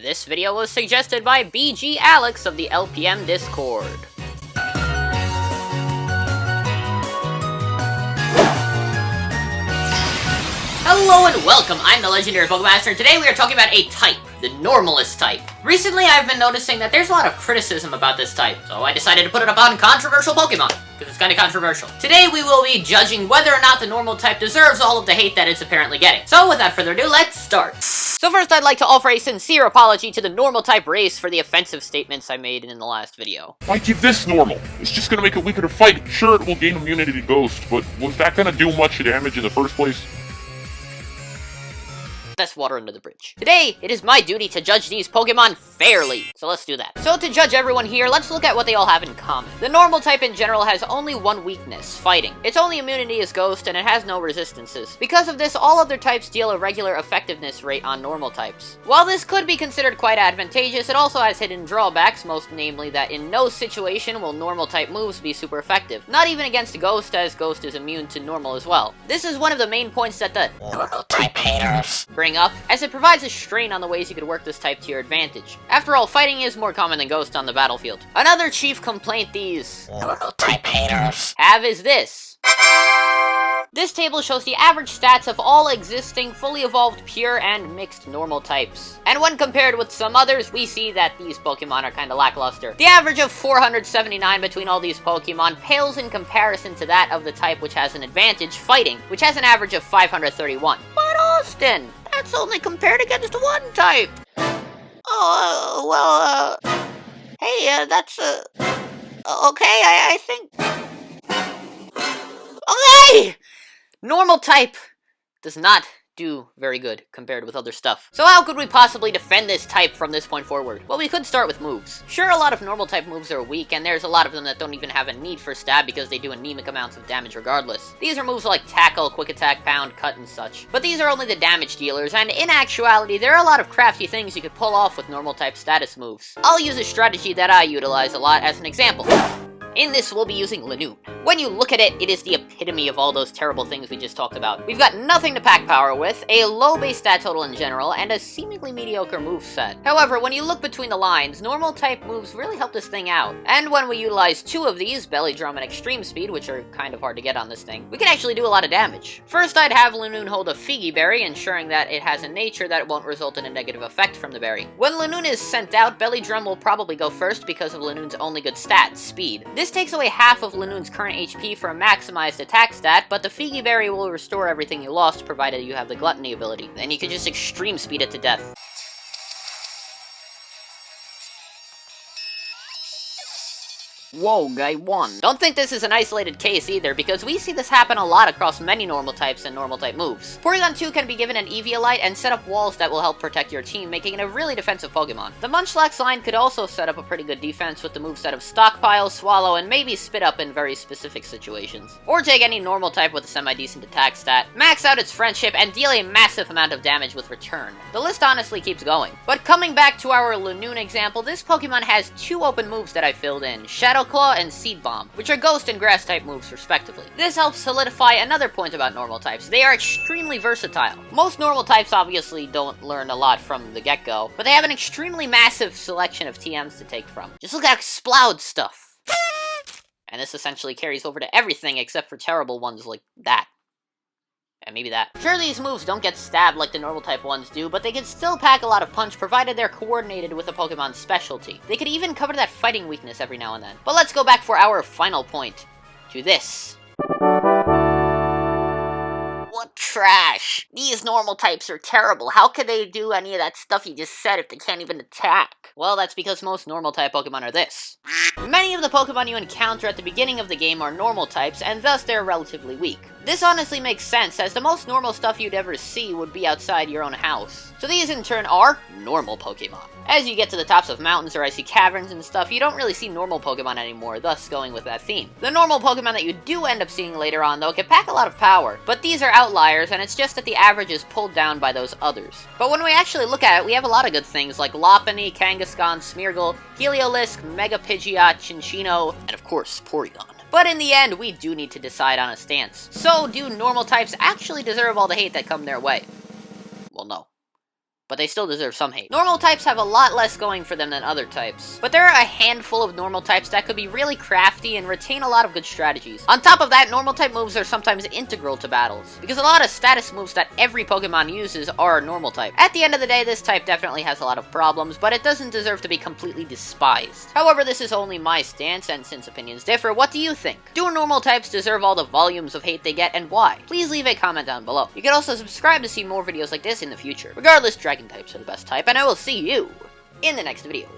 This video was suggested by BG Alex of the LPM Discord. Hello and welcome, I'm the Legendary PokéMaster, and today we are talking about a type, the Normalist type. Recently I've been noticing that there's a lot of criticism about this type, so I decided to put it up on Controversial Pokemon, because it's kinda controversial. Today we will be judging whether or not the normal type deserves all of the hate that it's apparently getting. So without further ado, let's start. So first I'd like to offer a sincere apology to the normal type race for the offensive statements I made in the last video. Why give this normal? It's just gonna make it weaker to fight. Sure, it will gain immunity to Ghost, but was that gonna do much damage in the first place? That's water under the bridge. Today, it is my duty to judge these Pokemon fairly. So let's do that. So to judge everyone here, let's look at what they all have in common. The normal type in general has only one weakness, fighting. Its only immunity is Ghost, and it has no resistances. Because of this, all other types deal a regular effectiveness rate on normal types. While this could be considered quite advantageous, it also has hidden drawbacks, most namely that in no situation will normal type moves be super effective. Not even against Ghost, as Ghost is immune to normal as well. This is one of the main points that the normal type haters bring up, as it provides a strain on the ways you could work this type to your advantage. After all, fighting is more common than Ghost on the battlefield. Another chief complaint these normal type haters have is this. This table shows the average stats of all existing, fully evolved, pure, and mixed normal types. And when compared with some others, we see that these Pokemon are kinda lackluster. The average of 479 between all these Pokemon pales in comparison to that of the type which has an advantage, fighting, which has an average of 531. But Austin, that's only compared against one type. Hey, that's, okay, I think... Okay! Normal type does not do very good compared with other stuff. So how could we possibly defend this type from this point forward? Well, we could start with moves. Sure, a lot of normal type moves are weak, and there's a lot of them that don't even have a need for stab because they do anemic amounts of damage regardless. These are moves like Tackle, Quick Attack, Pound, Cut, and such. But these are only the damage dealers, and in actuality, there are a lot of crafty things you could pull off with normal type status moves. I'll use a strategy that I utilize a lot as an example. In this, we'll be using Lanoon. When you look at it, it is the epitome of all those terrible things we just talked about. We've got nothing to pack power with, a low base stat total in general, and a seemingly mediocre moveset. However, when you look between the lines, normal type moves really help this thing out. And when we utilize two of these, Belly Drum and Extreme Speed, which are kind of hard to get on this thing, we can actually do a lot of damage. First, I'd have Lanoon hold a Figgy Berry, ensuring that it has a nature that won't result in a negative effect from the berry. When Lanoon is sent out, Belly Drum will probably go first because of Lanoon's only good stat, Speed. This takes away half of Lanoon's current HP for a maximized attack stat, but the Figgy Berry will restore everything you lost, provided you have the Gluttony ability. Then you can just Extreme Speed it to death. Whoa, guy won. Don't think this is an isolated case either, because we see this happen a lot across many normal types and normal type moves. Porygon 2 can be given an Eviolite and set up walls that will help protect your team, making it a really defensive Pokemon. The Munchlax line could also set up a pretty good defense with the moveset of Stockpile, Swallow, and maybe Spit Up in very specific situations. Or take any normal type with a semi-decent attack stat, max out its friendship, and deal a massive amount of damage with Return. The list honestly keeps going. But coming back to our Lanoon example, this Pokemon has two open moves that I filled in, Shadow Claw and Seed Bomb, which are Ghost and Grass type moves respectively. This helps solidify another point about normal types. They are extremely versatile. Most normal types obviously don't learn a lot from the get-go, but they have an extremely massive selection of TMs to take from. Just look at Explode stuff. And this essentially carries over to everything except for terrible ones like that. And maybe that. Sure, these moves don't get stabbed like the normal type ones do, but they can still pack a lot of punch provided they're coordinated with a Pokemon's specialty. They could even cover that fighting weakness every now and then. But let's go back for our final point. To this. What trash! These normal types are terrible. How could they do any of that stuff you just said if they can't even attack? Well, that's because most normal type Pokemon are this. Many of the Pokemon you encounter at the beginning of the game are normal types, and thus they're relatively weak. This honestly makes sense, as the most normal stuff you'd ever see would be outside your own house. So these in turn are normal Pokemon. As you get to the tops of mountains or icy caverns and stuff, you don't really see normal Pokemon anymore, thus going with that theme. The normal Pokemon that you do end up seeing later on, though, can pack a lot of power, but these are outliers, and it's just that the average is pulled down by those others. But when we actually look at it, we have a lot of good things like Lopunny, Kangaskhan, Smeargle, Heliolisk, Mega Pidgeot, Chinchino, and of course, Porygon. But in the end, we do need to decide on a stance. So, do normal types actually deserve all the hate that come their way? Well, no. but they still deserve some hate. Normal types have a lot less going for them than other types, but there are a handful of normal types that could be really crafty and retain a lot of good strategies. On top of that, normal type moves are sometimes integral to battles, because a lot of status moves that every Pokemon uses are normal type. At the end of the day, this type definitely has a lot of problems, but it doesn't deserve to be completely despised. However, this is only my stance, and since opinions differ, what do you think? Do normal types deserve all the volumes of hate they get, and why? Please leave a comment down below. You can also subscribe to see more videos like this in the future. Regardless, dragon types are the best type, and I will see you in the next video.